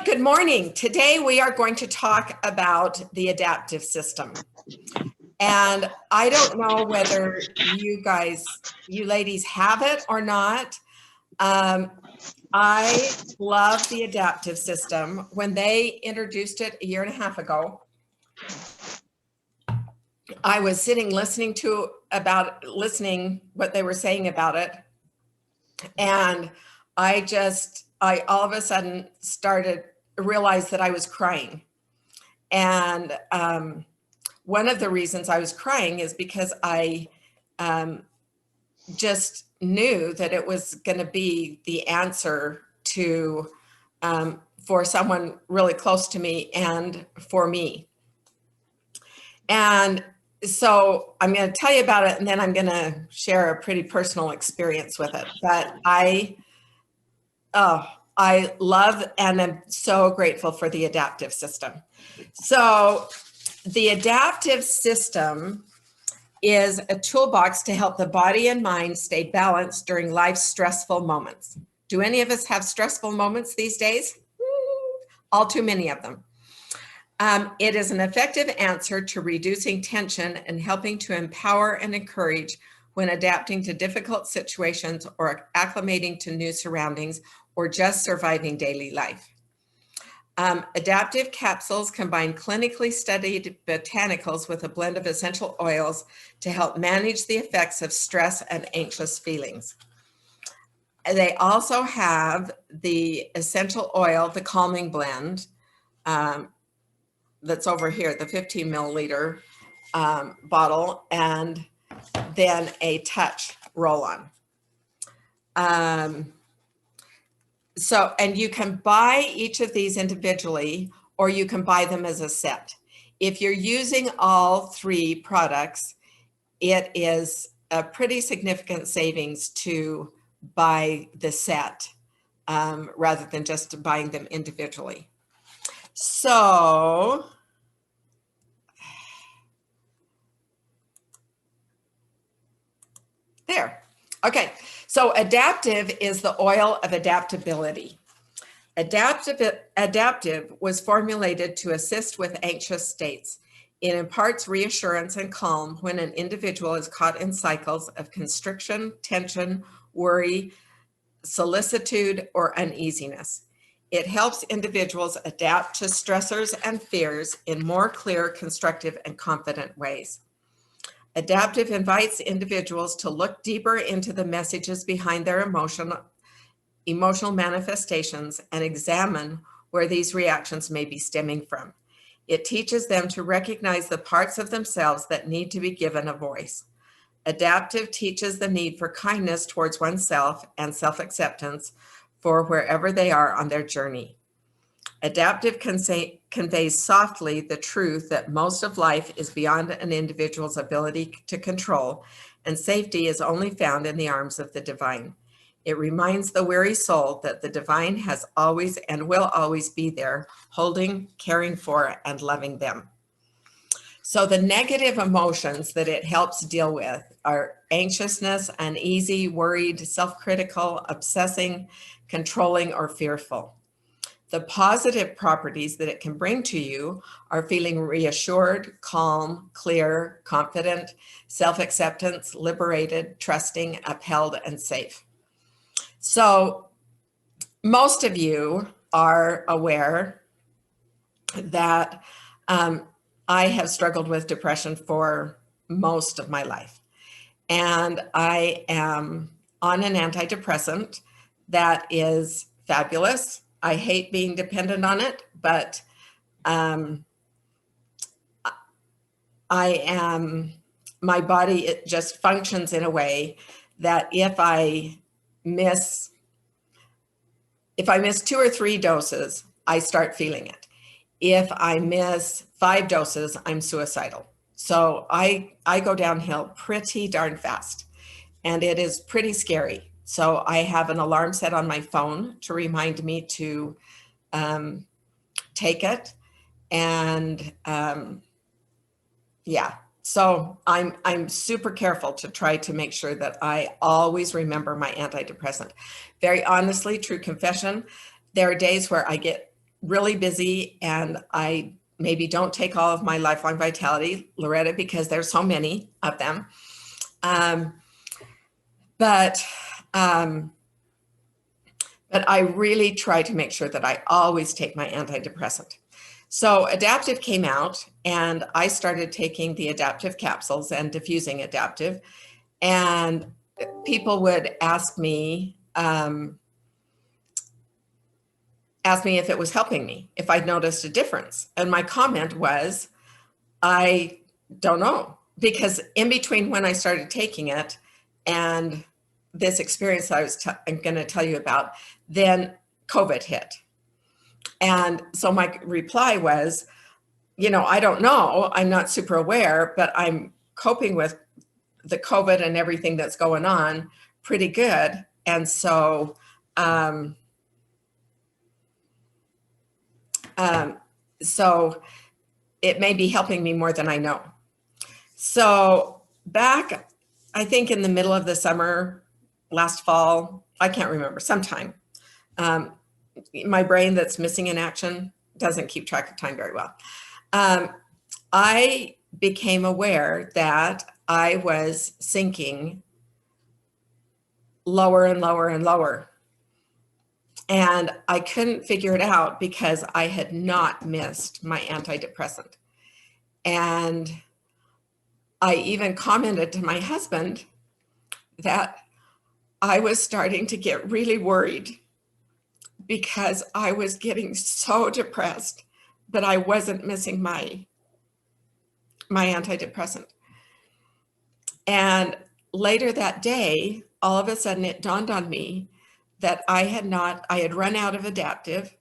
good morning. Today we are going to talk about the adaptive system. And I don't know whether you ladies have it or not. I love the adaptive system. When they introduced it a year and a half ago, I was sitting listening what they were saying about it. And I all of a sudden realized that I was crying. And one of the reasons I was crying is because I just knew that it was going to be the answer to for someone really close to me and for me. And so I'm going to tell you about it, and then I'm going to share a pretty personal experience with it. But I love and I'm so grateful for the adaptive system. So the adaptive system is a toolbox to help the body and mind stay balanced during life's stressful moments. Do any of us have stressful moments these days? All too many of them. It is an effective answer to reducing tension and helping to empower and encourage when adapting to difficult situations or acclimating to new surroundings or just surviving daily life. Adaptive capsules combine clinically studied botanicals with a blend of essential oils to help manage the effects of stress and anxious feelings. They also have the essential oil, the calming blend, that's over here, the 15 milliliter bottle, and then a touch roll-on. And you can buy each of these individually, or you can buy them as a set. If you're using all three products, it is a pretty significant savings to buy the set rather than just buying them individually. So there. Okay, so adaptive is the oil of adaptability. Adaptive was formulated to assist with anxious states. It imparts reassurance and calm when an individual is caught in cycles of constriction, tension, worry, solicitude, or uneasiness. It helps individuals adapt to stressors and fears in more clear, constructive, and confident ways. Adaptive invites individuals to look deeper into the messages behind their emotional manifestations and examine where these reactions may be stemming from. It teaches them to recognize the parts of themselves that need to be given a voice. Adaptive teaches the need for kindness towards oneself and self-acceptance for wherever they are on their journey. Adaptive conveys softly the truth that most of life is beyond an individual's ability to control, and safety is only found in the arms of the divine. It reminds the weary soul that the divine has always and will always be there, holding, caring for, and loving them. So the negative emotions that it helps deal with are anxiousness, uneasy, worried, self-critical, obsessing, controlling, or fearful. The positive properties that it can bring to you are feeling reassured, calm, clear, confident, self-acceptance, liberated, trusting, upheld, and safe. So most of you are aware that I have struggled with depression for most of my life. And I am on an antidepressant that is fabulous. I hate being dependent on it, but my body, it just functions in a way that if I miss 2 or 3 doses, I start feeling it. If I miss 5 doses, I'm suicidal. So I go downhill pretty darn fast, and it is pretty scary. So I have an alarm set on my phone to remind me to take it. And yeah, so I'm super careful to try to make sure that I always remember my antidepressant. Very honestly, true confession, there are days where I get really busy and I maybe don't take all of my Lifelong Vitality, Loretta, because there's so many of them. But I really try to make sure that I always take my antidepressant. So Adaptiv came out and I started taking the Adaptiv capsules and diffusing Adaptiv. And people would ask me if it was helping me, if I'd noticed a difference. And my comment was, I don't know, because in between when I started taking it and this experience I'm going to tell you about, then COVID hit. And so my reply was, I don't know, I'm not super aware, but I'm coping with the COVID and everything that's going on pretty good. And so, so it may be helping me more than I know. So back, I think in the middle of the summer, last fall, I can't remember, sometime, my brain that's missing in action doesn't keep track of time very well. I became aware that I was sinking lower and lower and lower. And I couldn't figure it out because I had not missed my antidepressant. And I even commented to my husband that I was starting to get really worried because I was getting so depressed that I wasn't missing my antidepressant. And later that day, all of a sudden it dawned on me that I had run out of Adaptiv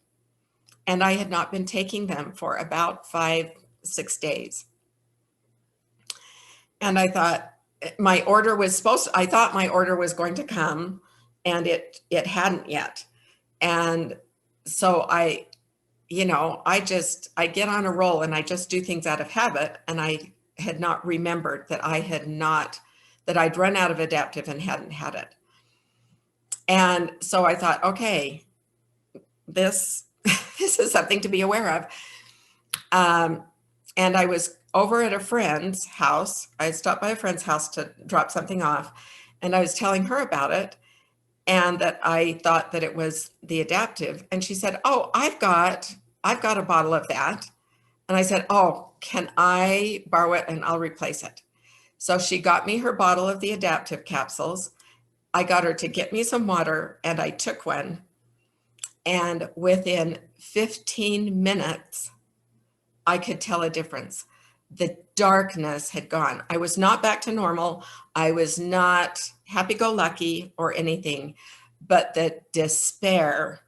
and I had not been taking them for about 5-6 days. And I thought my order was going to come and it hadn't yet. And so I get on a roll and I just do things out of habit. And I had not remembered that I'd run out of Adaptiv and hadn't had it. And so I thought, okay, this is something to be aware of. And I was over at a friend's house. I stopped by a friend's house to drop something off, and I was telling her about it and that I thought that it was the Adaptiv. And she said, "Oh, I've got a bottle of that." And I said, "Oh, can I borrow it and I'll replace it?" So she got me her bottle of the Adaptiv capsules. I got her to get me some water and I took one. And within 15 minutes, I could tell a difference. The darkness had gone. I was not back to normal. I was not happy-go-lucky or anything, but the despair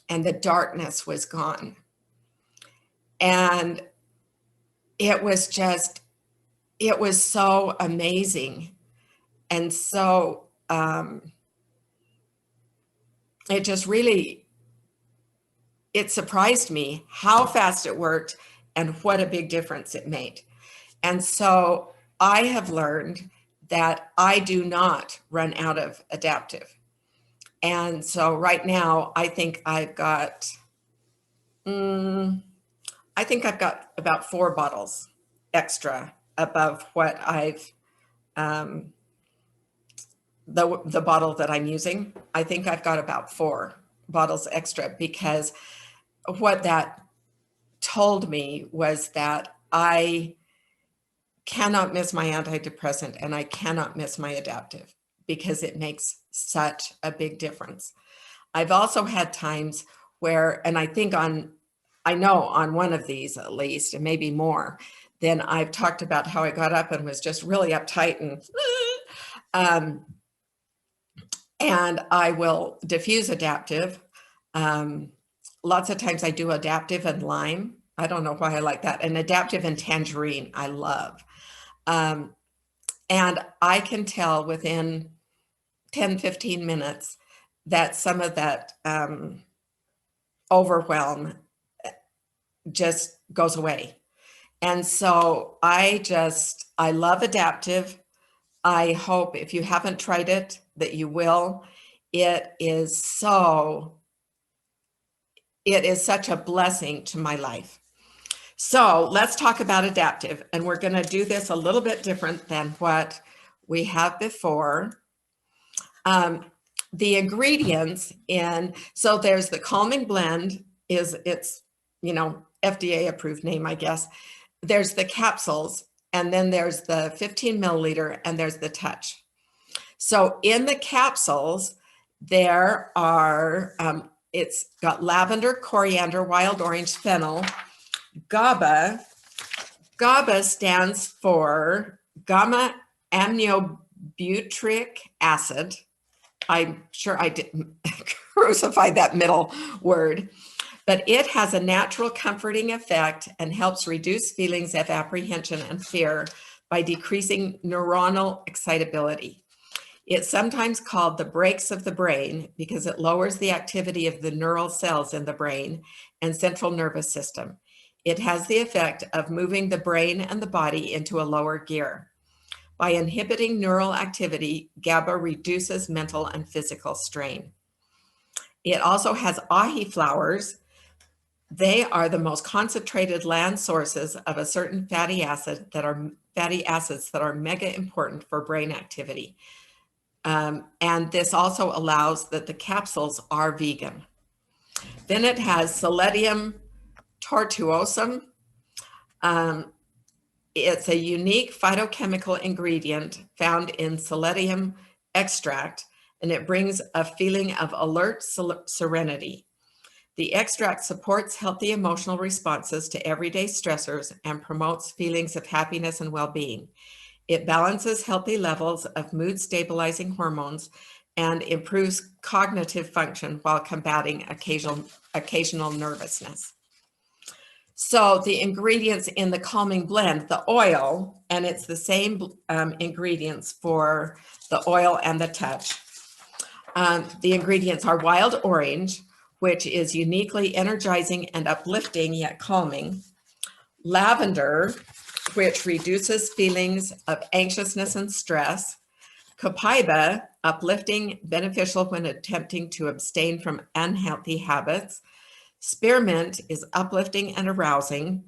and the darkness was gone. And it was so amazing. And so it surprised me how fast it worked and what a big difference it made. And so I have learned that I do not run out of Adaptiv. And so right now, I think I've got about 4 bottles extra above what I've, the bottle that I'm using. I think I've got about 4 bottles extra, because what that told me was that I cannot miss my antidepressant and I cannot miss my Adaptiv, because it makes such a big difference. I've also had times where, and I know on one of these at least, and maybe more, then I've talked about how I got up and was just really uptight and I will diffuse Adaptiv. Lots of times I do Adaptiv and lime. I don't know why I like that. And Adaptiv and tangerine, I love. And I can tell within 10-15 minutes that some of that overwhelm just goes away. And so I love Adaptiv. I hope if you haven't tried it that you will. It is so it is such a blessing to my life. So let's talk about Adaptiv, and we're going to do this a little bit different than what we have before. The ingredients so there's the calming blend, it's FDA approved name, I guess. There's the capsules, and then there's the 15 milliliter, and there's the touch. So in the capsules, there are, it's got lavender, coriander, wild orange, fennel, GABA. GABA stands for gamma aminobutyric acid. I'm sure I didn't crucify that middle word, but it has a natural comforting effect and helps reduce feelings of apprehension and fear by decreasing neuronal excitability. It's sometimes called the brakes of the brain because it lowers the activity of the neural cells in the brain and central nervous system. It has the effect of moving the brain and the body into a lower gear. By inhibiting neural activity, GABA reduces mental and physical strain. It also has ahi flowers. They are the most concentrated land sources of a certain fatty acids that are mega important for brain activity. And this also allows that the capsules are vegan. Then it has Selenium tortuosum. It's a unique phytochemical ingredient found in selenium extract, and it brings a feeling of alert serenity. The extract supports healthy emotional responses to everyday stressors and promotes feelings of happiness and well-being. It balances healthy levels of mood stabilizing hormones and improves cognitive function while combating occasional nervousness. So the ingredients in the calming blend, the oil, and it's the same ingredients for the oil and the touch. The ingredients are wild orange, which is uniquely energizing and uplifting yet calming. Lavender, which reduces feelings of anxiousness and stress. Copaiba, uplifting, beneficial when attempting to abstain from unhealthy habits. Spearmint is uplifting and arousing.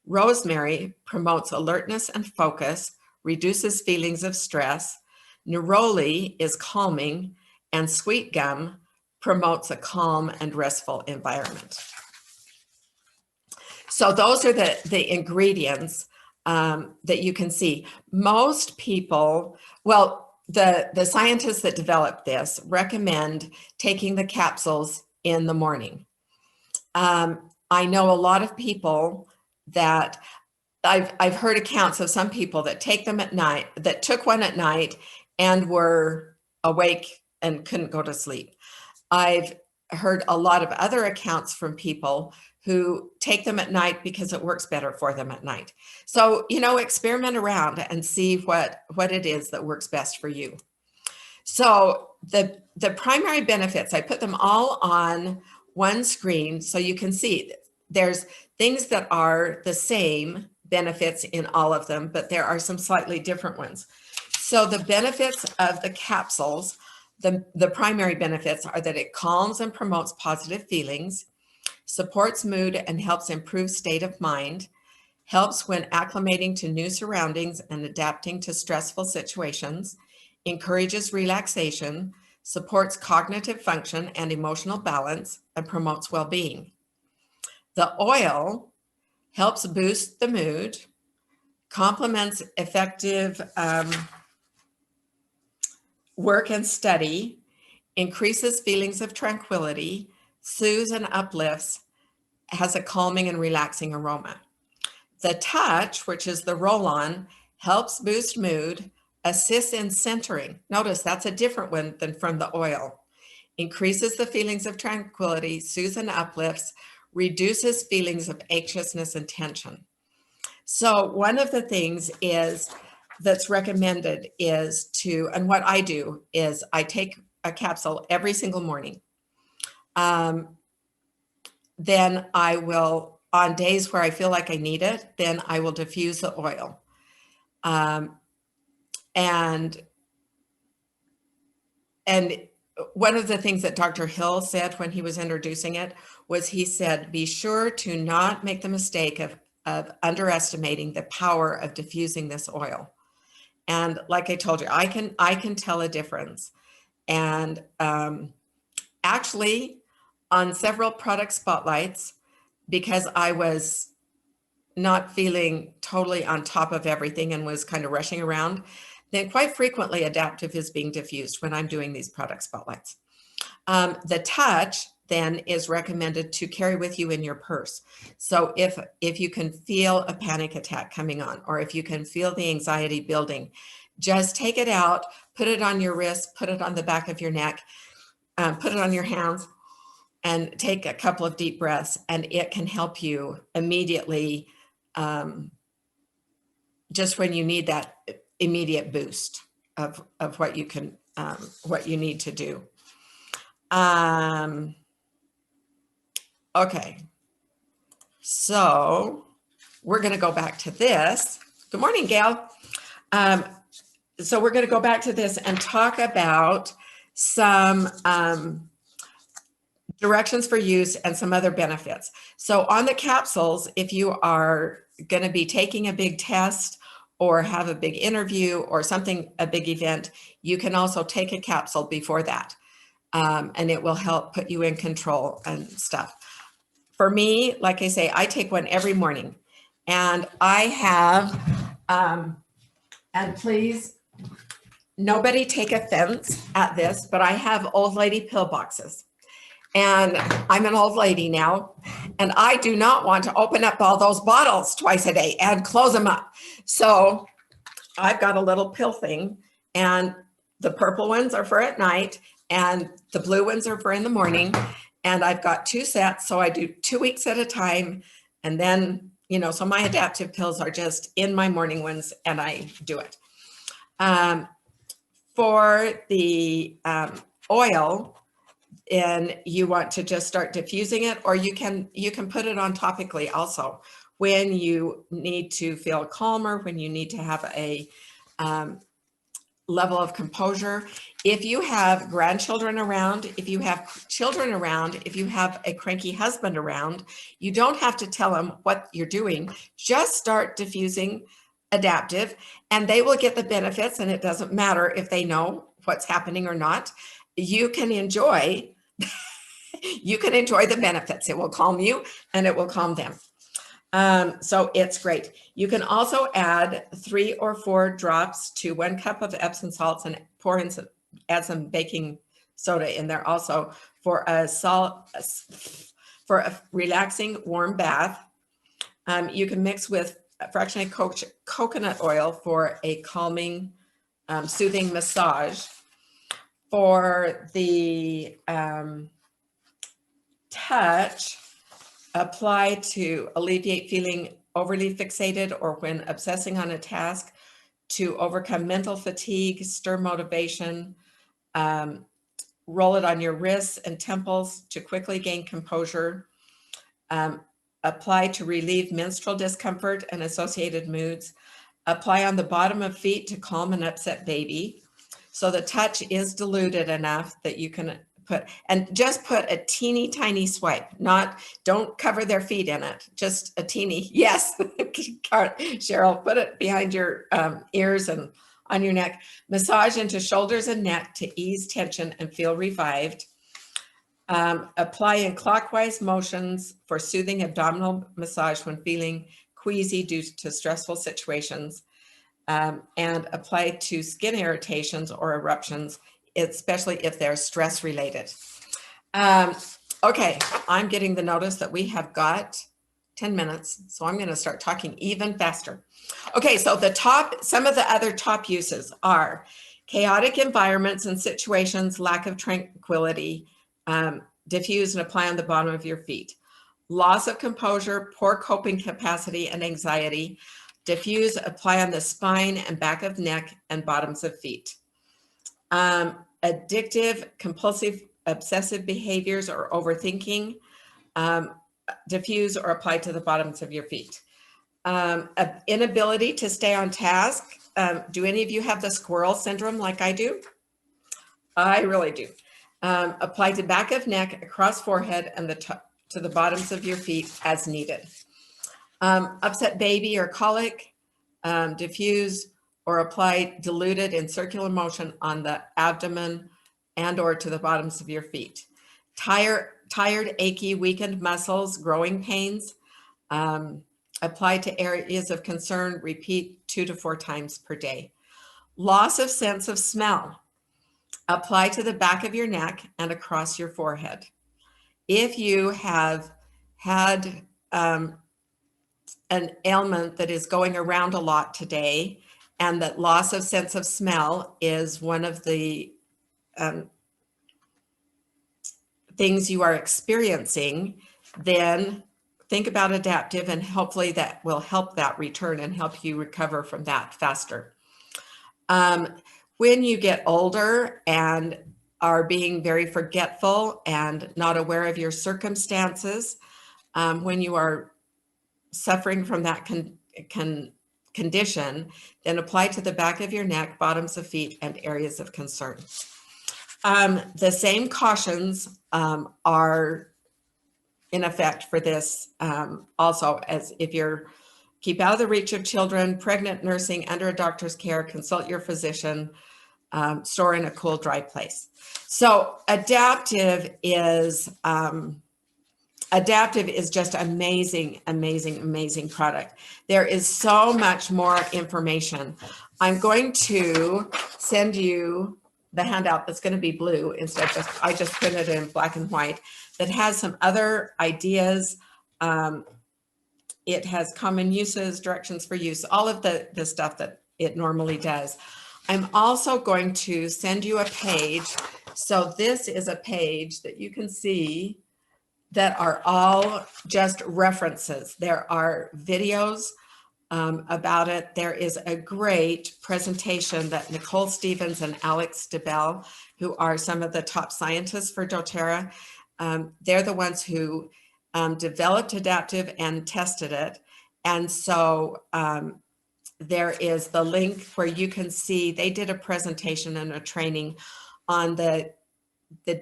Rosemary promotes alertness and focus, reduces feelings of stress. Neroli is calming, and sweet gum promotes a calm and restful environment. So those are the ingredients that you can see. Most people, well, the scientists that developed this recommend taking the capsules in the morning. I know a lot of people that I've heard accounts of some people that take them at night, that took one at night and were awake and couldn't go to sleep. I've heard a lot of other accounts from people who take them at night because it works better for them at night. So, experiment around and see what it is that works best for you. So the primary benefits, I put them all on one screen so you can see there's things that are the same benefits in all of them, but there are some slightly different ones. So the benefits of the capsules, the primary benefits are that it calms and promotes positive feelings, supports mood and helps improve state of mind, helps when acclimating to new surroundings and adapting to stressful situations, encourages relaxation, supports cognitive function and emotional balance, and promotes well-being. The oil helps boost the mood, complements effective work and study, increases feelings of tranquility, soothes and uplifts, has a calming and relaxing aroma. The touch, which is the roll-on, helps boost mood, assists in centering. Notice that's a different one than from the oil. Increases the feelings of tranquility, soothes and uplifts, reduces feelings of anxiousness and tension. So one of the things that's recommended is and what I do is I take a capsule every single morning. Then I will, on days where I feel like I need it, then I will diffuse the oil. And one of the things that Dr. Hill said when he was introducing it was he said, be sure to not make the mistake of underestimating the power of diffusing this oil. And like I told you, I can tell a difference. And actually, on several product spotlights, because I was not feeling totally on top of everything and was kind of rushing around, then quite frequently Adaptiv is being diffused when I'm doing these product spotlights. The touch then is recommended to carry with you in your purse. So if you can feel a panic attack coming on, or if you can feel the anxiety building, just take it out, put it on your wrist, put it on the back of your neck, put it on your hands, and take a couple of deep breaths, and it can help you immediately, just when you need that immediate boost of what you can, what you need to do. Okay, so we're going to go back to this. Good morning, Gail. So we're going to go back to this and talk about some directions for use and some other benefits. So on the capsules, if you are going to be taking a big test or have a big interview or something, a big event, you can also take a capsule before that. And it will help put you in control and stuff. For me, like I say, I take one every morning, and I have, and please, nobody take offense at this, but I have old lady pill boxes, and I'm an old lady now, and I do not want to open up all those bottles twice a day and close them up. So I've got a little pill thing, and the purple ones are for at night, and the blue ones are for in the morning. And I've got 2 sets, so I do 2 weeks at a time. And then, you know, so my Adaptiv pills are just in my morning ones, and I do it. For the oil, and you want to just start diffusing it, or you can put it on topically also when you need to feel calmer, when you need to have a level of composure. If you have grandchildren around, if you have children around, if you have a cranky husband around, you don't have to tell them what you're doing. Just start diffusing Adaptiv, and they will get the benefits, and it doesn't matter if they know what's happening or not. You can enjoy the benefits. It will calm you, and it will calm them. So it's great. You can also add 3 or 4 drops to 1 cup of Epsom salts and add some baking soda in there also for a relaxing warm bath. You can mix with fractionated coconut oil for a calming, soothing massage. For the touch, apply to alleviate feeling overly fixated or when obsessing on a task, to overcome mental fatigue, stir motivation, roll it on your wrists and temples to quickly gain composure, apply to relieve menstrual discomfort and associated moods, apply on the bottom of feet to calm an upset baby. So the touch is diluted enough that you can just put a teeny tiny swipe, don't cover their feet in it, just a teeny, yes, Cheryl, put it behind your ears and on your neck. Massage into shoulders and neck to ease tension and feel revived. Apply in clockwise motions for soothing abdominal massage when feeling queasy due to stressful situations. And apply to skin irritations or eruptions, especially if they're stress related. Okay, I'm getting the notice that we have got 10 minutes, so I'm going to start talking even faster. Okay, so some of the other top uses are chaotic environments and situations, lack of tranquility, diffuse and apply on the bottom of your feet. Loss of composure, poor coping capacity and anxiety, diffuse, apply on the spine and back of neck and bottoms of feet. Addictive, compulsive, obsessive behaviors or overthinking, diffuse or apply to the bottoms of your feet. Inability to stay on task. Do any of you have the squirrel syndrome like I do? I really do. Apply to back of neck, across forehead, and to the bottoms of your feet as needed. Upset baby or colic, diffuse or apply diluted in circular motion on the abdomen and or to the bottoms of your feet. Tired, achy, weakened muscles, growing pains, apply to areas of concern, repeat 2 to 4 times per day. Loss of sense of smell, apply to the back of your neck and across your forehead. If you have had an ailment that is going around a lot today, and that loss of sense of smell is one of the things you are experiencing, then think about Adaptiv, and hopefully that will help that return and help you recover from that faster. When you get older and are being very forgetful and not aware of your circumstances, when you are suffering from that condition, then apply to the back of your neck, bottoms of feet, and areas of concern. The same cautions are in effect for this also, as if you're keep out of the reach of children, pregnant, nursing, under a doctor's care, consult your physician, store in a cool, dry place. So Adaptiv is just amazing, amazing, amazing product. There is so much more information. I'm going to send you the handout that's going to be blue instead. I just printed it in black and white, that has some other ideas. It has common uses, directions for use, all of the stuff that it normally does. I'm also going to send you a page. So this is a page that you can see that are all just references. There are videos about it. There is a great presentation that Nicole Stevens and Alex DeBell, who are some of the top scientists for doTERRA, they're the ones who developed Adaptiv and tested it. And so there is the link where you can see, they did a presentation and a training on the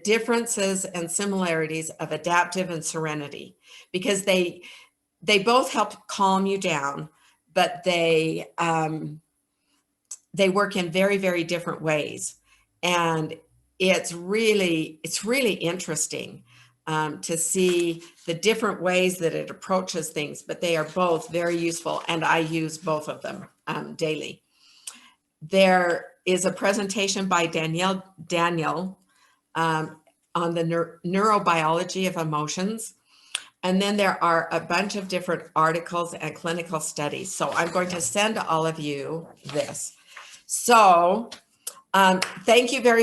differences and similarities of Adaptiv and Serenity, because they both help calm you down, but they work in very, very different ways. And it's really interesting to see the different ways that it approaches things, but they are both very useful, and I use both of them daily. There is a presentation by Daniel on the neurobiology of emotions. And then there are a bunch of different articles and clinical studies. So I'm going to send all of you this. So thank you very